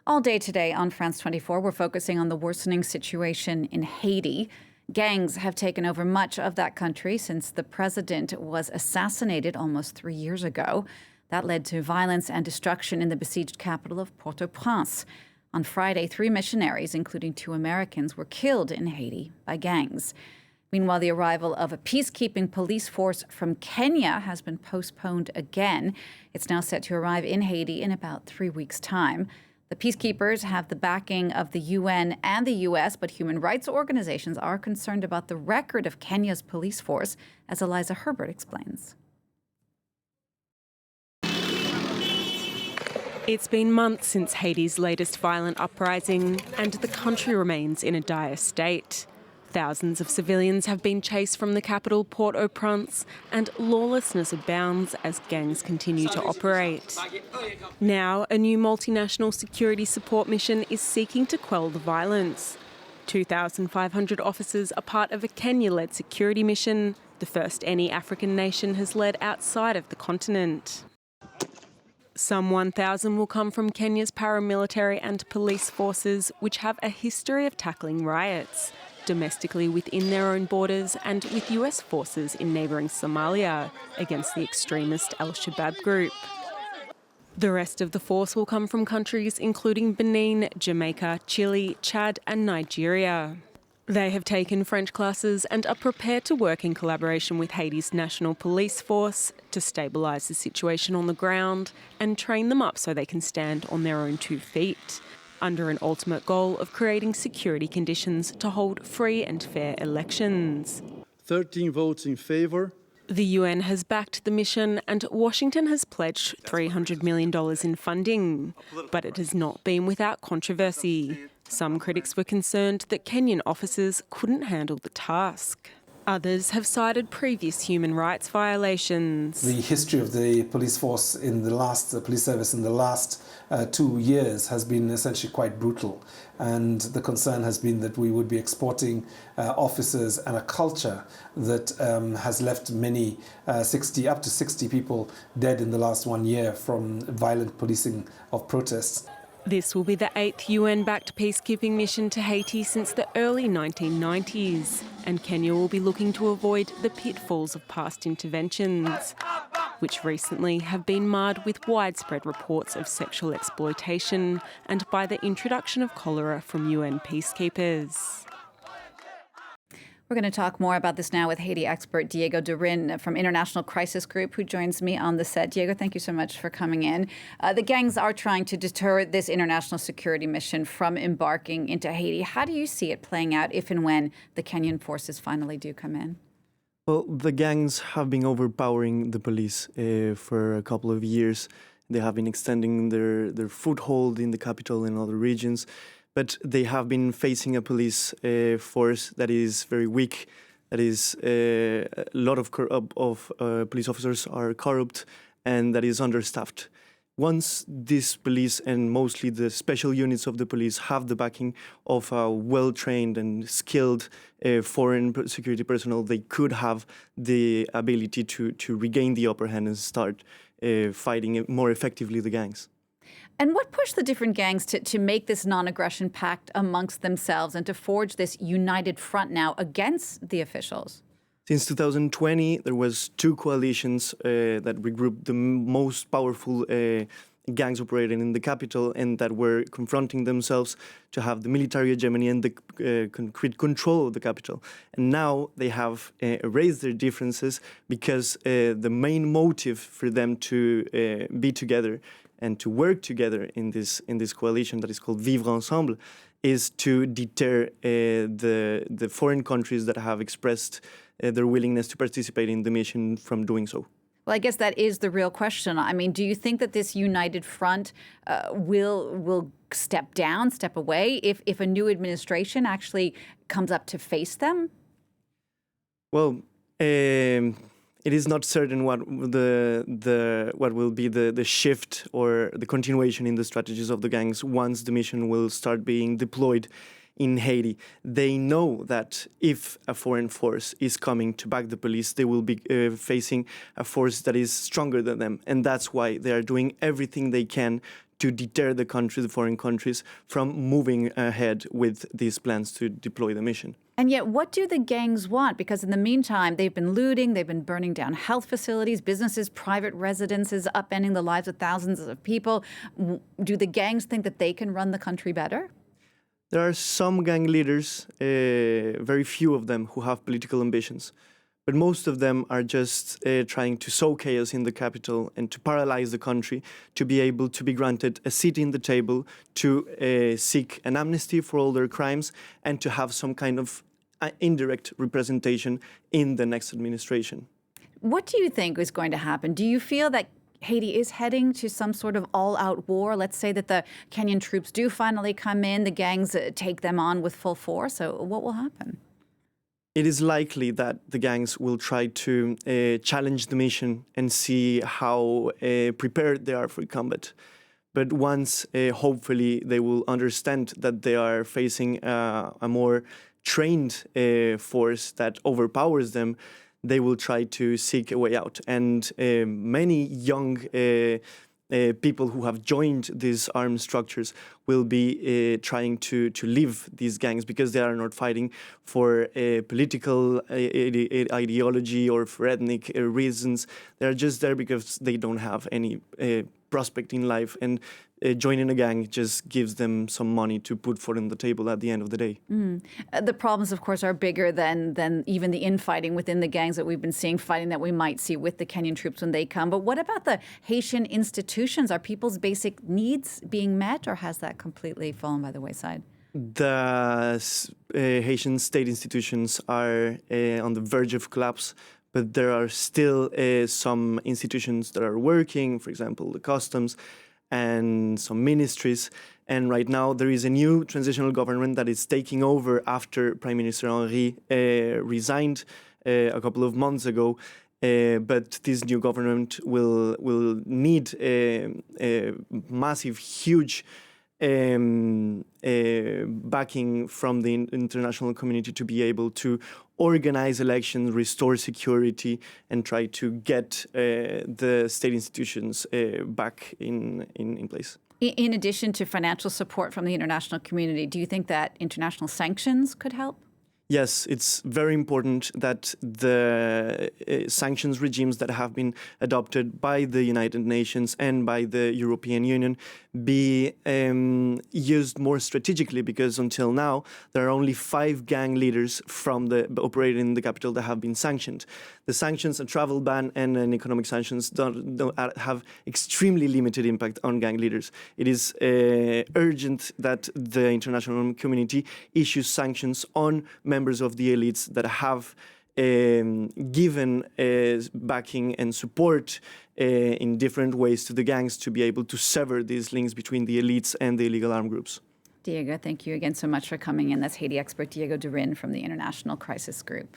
All day today on France 24, we're focusing on the worsening situation in Haiti. Gangs have taken over much of that country since the president was assassinated almost 3 years ago. That led to violence and destruction in the besieged capital of Port-au-Prince. On Friday, 3 missionaries, including 2 Americans, were killed in Haiti by gangs. Meanwhile, the arrival of a peacekeeping police force from Kenya has been postponed again. It's now set to arrive in Haiti in about 3 weeks' time. The peacekeepers have the backing of the UN and the US, but human rights organizations are concerned about the record of Kenya's police force, as Eliza Herbert explains. It's been months since Haiti's latest violent uprising, and the country remains in a dire state. Thousands of civilians have been chased from the capital, Port-au-Prince, and lawlessness abounds as gangs continue to operate. Now, a new multinational security support mission is seeking to quell the violence. 2,500 officers are part of a Kenya-led security mission, the first any African nation has led outside of the continent. Some 1,000 will come from Kenya's paramilitary and police forces, which have a history of tackling riots, domestically within their own borders and with US forces in neighbouring Somalia against the extremist Al-Shabaab group. The rest of the force will come from countries including Benin, Jamaica, Chile, Chad and Nigeria. They have taken French classes and are prepared to work in collaboration with Haiti's National Police Force to stabilise the situation on the ground and train them up so they can stand on their own 2 feet, under an ultimate goal of creating security conditions to hold free and fair elections. 13 votes in favour. The UN has backed the mission and Washington has pledged $300 million in funding, but it has not been without controversy. Some critics were concerned that Kenyan officers couldn't handle the task. Others have cited previous human rights violations. The history of the police force in the police service in the last 2 years has been essentially quite brutal. And the concern has been that we would be exporting officers and a culture that has left many, up to 60 people dead in the last 1 year from violent policing of protests. This will be the 8th UN-backed peacekeeping mission to Haiti since the early 1990s, and Kenya will be looking to avoid the pitfalls of past interventions, which recently have been marred with widespread reports of sexual exploitation and by the introduction of cholera from UN peacekeepers. We're going to talk more about this now with Haiti expert Diego Da Rin from International Crisis Group, who joins me on the set. Diego, thank you so much for coming in. The gangs are trying to deter this international security mission from embarking into Haiti. How do you see it playing out if and when the Kenyan forces finally do come in? Well, the gangs have been overpowering the police for a couple of years. They have been extending their foothold in the capital and other regions. But they have been facing a police force that is very weak, that is a lot of police officers are corrupt, and that is understaffed. Once this police and mostly the special units of the police have the backing of a well-trained and skilled foreign security personnel, they could have the ability to regain the upper hand and start fighting more effectively the gangs. And what pushed the different gangs to make this non-aggression pact amongst themselves and to forge this united front now against the officials? Since 2020, there was 2 coalitions that regrouped the most powerful gangs operating in the capital and that were confronting themselves to have the military hegemony and the concrete control of the capital. And now they have erased their differences because the main motive for them to be together and to work together in this coalition that is called Vivre Ensemble is to deter the foreign countries that have expressed their willingness to participate in the mission from doing so. Well, I guess that is the real question. I mean, do you think that this united front will step down, step away, if a new administration actually comes up to face them? Well, it is not certain what will be the shift or the continuation in the strategies of the gangs once the mission will start being deployed in Haiti. They know that if a foreign force is coming to back the police, they will be facing a force that is stronger than them. And that's why they are doing everything they can to deter the foreign countries, from moving ahead with these plans to deploy the mission. And yet, what do the gangs want? Because in the meantime, they've been looting, they've been burning down health facilities, businesses, private residences, upending the lives of thousands of people. Do the gangs think that they can run the country better? There are some gang leaders, very few of them, who have political ambitions. But most of them are just trying to sow chaos in the capital and to paralyze the country, to be able to be granted a seat in the table, to seek an amnesty for all their crimes, and to have some kind of indirect representation in the next administration. What do you think is going to happen? Do you feel that Haiti is heading to some sort of all-out war? Let's say that the Kenyan troops do finally come in, the gangs take them on with full force. So what will happen? It is likely that the gangs will try to challenge the mission and see how prepared they are for combat. But once, hopefully, they will understand that they are facing a more trained force that overpowers them, they will try to seek a way out. And many young people who have joined these armed structures will be trying to leave these gangs because they are not fighting for a political ideology or for ethnic reasons. They are just there because they don't have any prospect in life, and joining a gang just gives them some money to put food on the table at the end of the day. The problems, of course, are bigger than even the infighting within the gangs that we've been seeing, fighting that we might see with the Kenyan troops when they come. But what about the Haitian institutions? Are people's basic needs being met, or has that completely fallen by the wayside? The Haitian state institutions are on the verge of collapse, but there are still some institutions that are working, for example, the customs and some ministries. And right now there is a new transitional government that is taking over after Prime Minister Henry resigned a couple of months ago. But this new government will need a massive, huge backing from the international community to be able to organize elections, restore security, and try to get the state institutions back in place. In addition to financial support from the international community, do you think that international sanctions could help? Yes, it's very important that the sanctions regimes that have been adopted by the United Nations and by the European Union be used more strategically, because until now there are only 5 gang leaders from operating in the capital that have been sanctioned. The sanctions, a travel ban and an economic sanctions don't have extremely limited impact on gang leaders. It is urgent that the international community issues sanctions on members of the elites that have given backing and support in different ways to the gangs, to be able to sever these links between the elites and the illegal armed groups. Diego, thank you again so much for coming in. That's Haiti expert Diego Da Rin from the International Crisis Group.